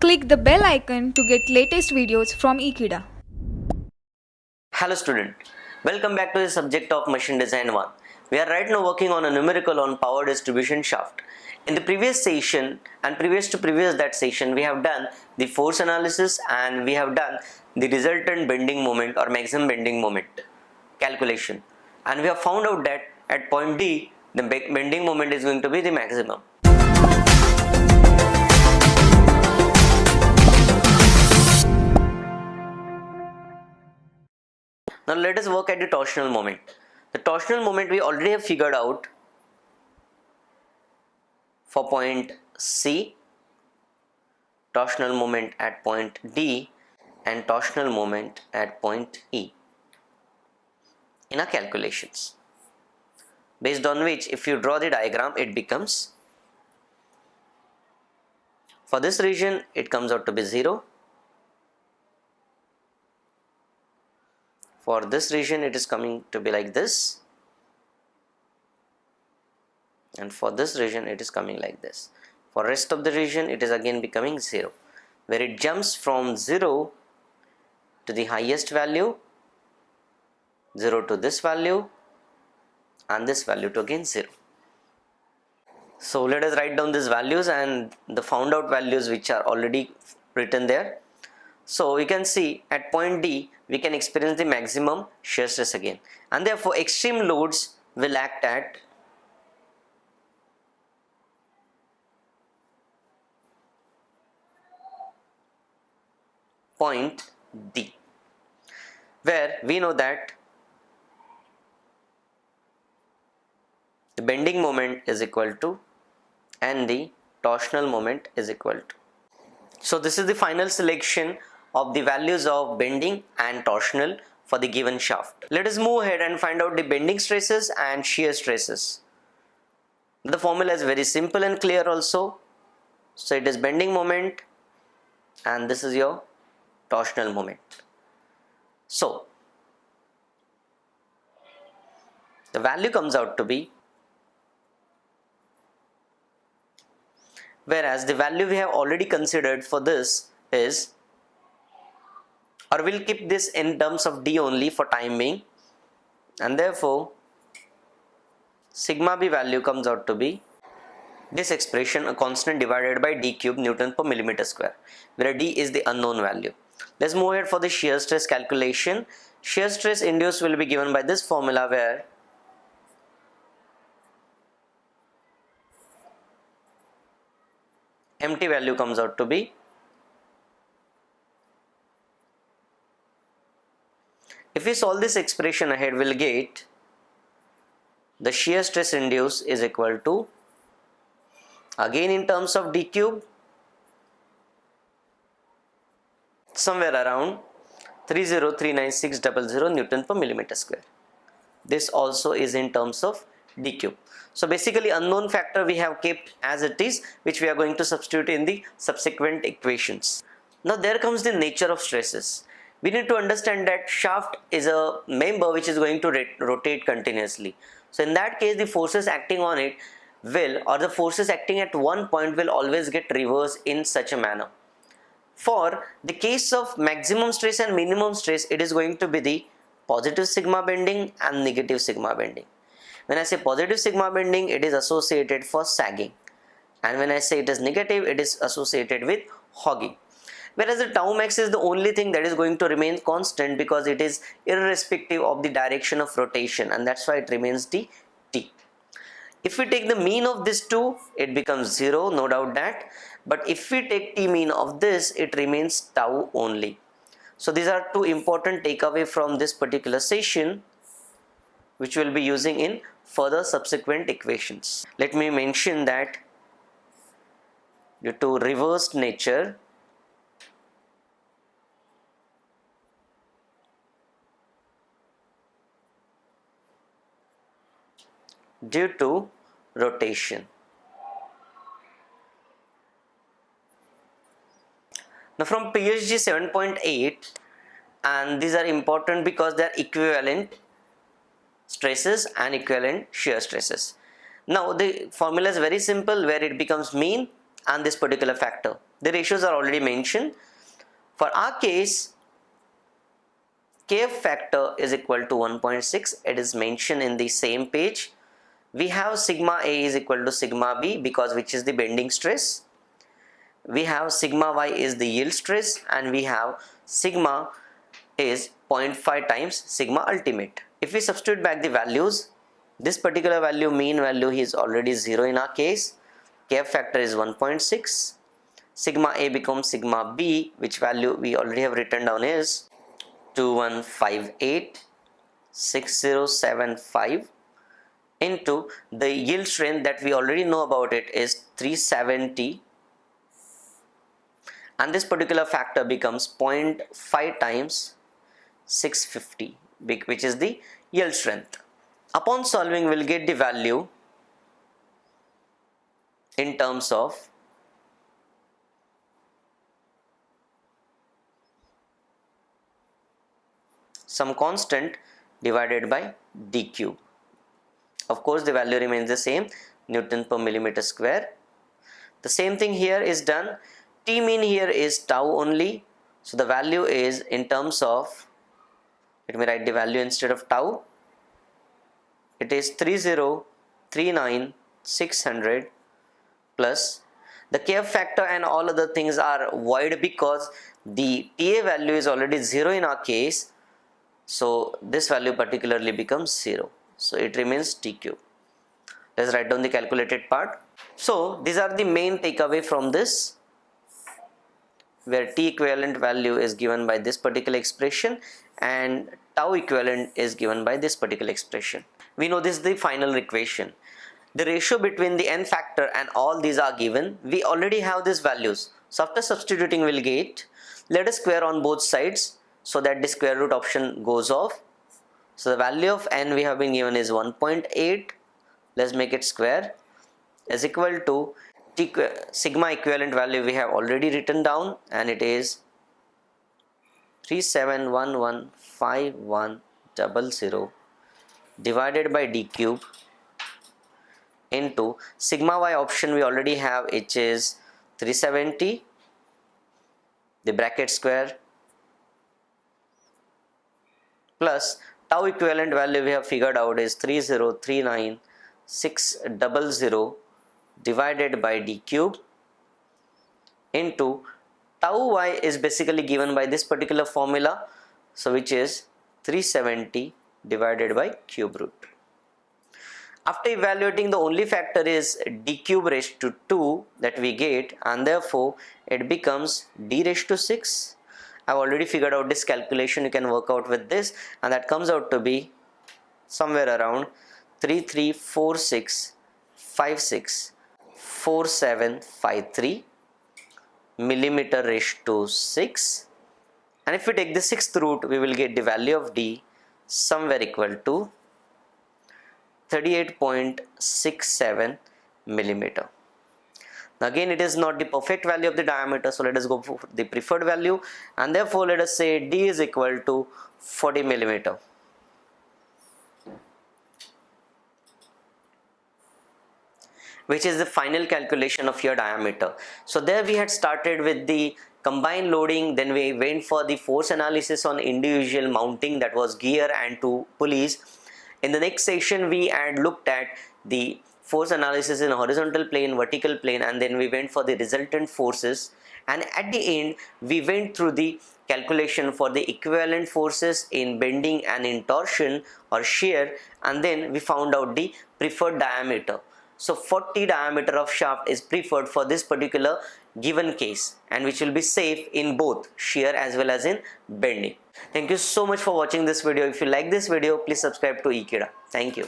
Click the bell icon to get latest videos from Ekeeda. Hello student, welcome back to the subject of machine design 1. We are right now working on a numerical on power distribution shaft. In the previous session and previous that session, we have done the force analysis and we have done the resultant bending moment or maximum bending moment calculation, and we have found out that at point D the bending moment is going to be the maximum. Now let us work at the torsional moment. The torsional moment we already have figured out for point C, torsional moment at point D and torsional moment at point E in our calculations, based on which if you draw the diagram it becomes, for this region it comes out to be 0, for this region it is coming to be like this, and for this region it is coming like this. For rest of the region it is again becoming 0, where it jumps from 0 to the highest value, 0 to this value, and this value to again 0. So let us write down these values and the found out values which are already written there. So we can see at point D we can experience the maximum shear stress again, and therefore extreme loads will act at point D, where we know that the bending moment is equal to and the torsional moment is equal to. So this is the final selection of the values of bending and torsional for the given shaft. Let us move ahead and find out the bending stresses and shear stresses. The formula is very simple and clear also. So it is bending moment and this is your torsional moment. So the value comes out to be, whereas the value we have already considered for this is, or we'll keep this in terms of D only for time being, and therefore sigma B value comes out to be this expression, a constant divided by D cube Newton per millimeter square, where D is the unknown value. Let's move ahead for the shear stress calculation. Shear stress induced will be given by this formula, where MT value comes out to be, if we solve this expression ahead, we'll get the shear stress induced is equal to, again in terms of D cube, somewhere around 3039600 Newton per millimeter square. This also is in terms of D cube. So basically unknown factor we have kept as it is, which we are going to substitute in the subsequent equations. Now there comes the nature of stresses. We need to understand that shaft is a member which is going to rotate continuously. So in that case the forces acting on it will, or the forces acting at one point will always get reversed in such a manner. For the case of maximum stress and minimum stress, it is going to be the positive sigma bending and negative sigma bending. When I say positive sigma bending, it is associated for sagging, and when I say it is negative, it is associated with hogging. Whereas the tau max is the only thing that is going to remain constant, because it is irrespective of the direction of rotation, and that's why it remains the T. If we take the mean of this two, it becomes 0, no doubt that, but if we take T mean of this, it remains tau only. So these are two important takeaway from this particular session, which we will be using in further subsequent equations. Let me mention that due to reversed nature, due to rotation. Now from PSG 7.8, and these are important because they are equivalent stresses and equivalent shear stresses. Now the formula is very simple, where it becomes mean and this particular factor. The ratios are already mentioned. For our case, Kf factor is equal to 1.6. It is mentioned in the same page. We have sigma A is equal to sigma B, because which is the bending stress. We have sigma Y is the yield stress, and we have sigma is 0.5 times sigma ultimate. If we substitute back the values, this particular value, mean value, is already 0 in our case. Kf factor is 1.6. Sigma A becomes sigma B, which value we already have written down is 2158.6075 into the yield strength that we already know about it is 370, and this particular factor becomes 0.5 times 650, which is the yield strength. Upon solving, we'll get the value in terms of some constant divided by d cube. Of course, the value remains the same, Newton per millimeter square. The same thing here is done. T mean here is tau only, so the value is in terms of, let me write the value instead of tau, it is 3039,600 plus the Kf factor, and all other things are void because the Ta value is already 0 in our case, so this value particularly becomes 0, so it remains T cube. Let's write down the calculated part. So these are the main takeaway from this, where T equivalent value is given by this particular expression and tau equivalent is given by this particular expression. We know this is the final equation. The ratio between the n factor and all these are given. We already have these values. So after substituting, we'll get, let us square on both sides so that the square root option goes off. So the value of n we have been given is 1.8. Let's make it square, is equal to T sigma equivalent value we have already written down, and it is 37115100 divided by d cube into sigma y option we already have, which is 370, the bracket square, plus tau equivalent value we have figured out is 3039,600 divided by d cube into tau y is basically given by this particular formula, so which is 370 divided by cube root. After evaluating, the only factor is d cube raised to 2 that we get, and therefore it becomes d raised to 6. I've already figured out this calculation, you can work out with this, and that comes out to be somewhere around 3346564753 millimeter raised to 6, and if we take the sixth root, we will get the value of d somewhere equal to 38.67 millimeter. Now again, it is not the perfect value of the diameter, so let us go for the preferred value, and therefore let us say d is equal to 40 millimeter. Which is the final calculation of your diameter. So there we had started with the combined loading, then we went for the force analysis on individual mounting, that was gear and two pulleys. In the next section we had looked at the force analysis in horizontal plane, vertical plane, and then we went for the resultant forces, and at the end we went through the calculation for the equivalent forces in bending and in torsion or shear, and then we found out the preferred diameter. So 40 diameter of shaft is preferred for this particular given case, and which will be safe in both shear as well as in bending. Thank you so much for watching this video. If you like this video, please subscribe to Ekeeda. Thank you.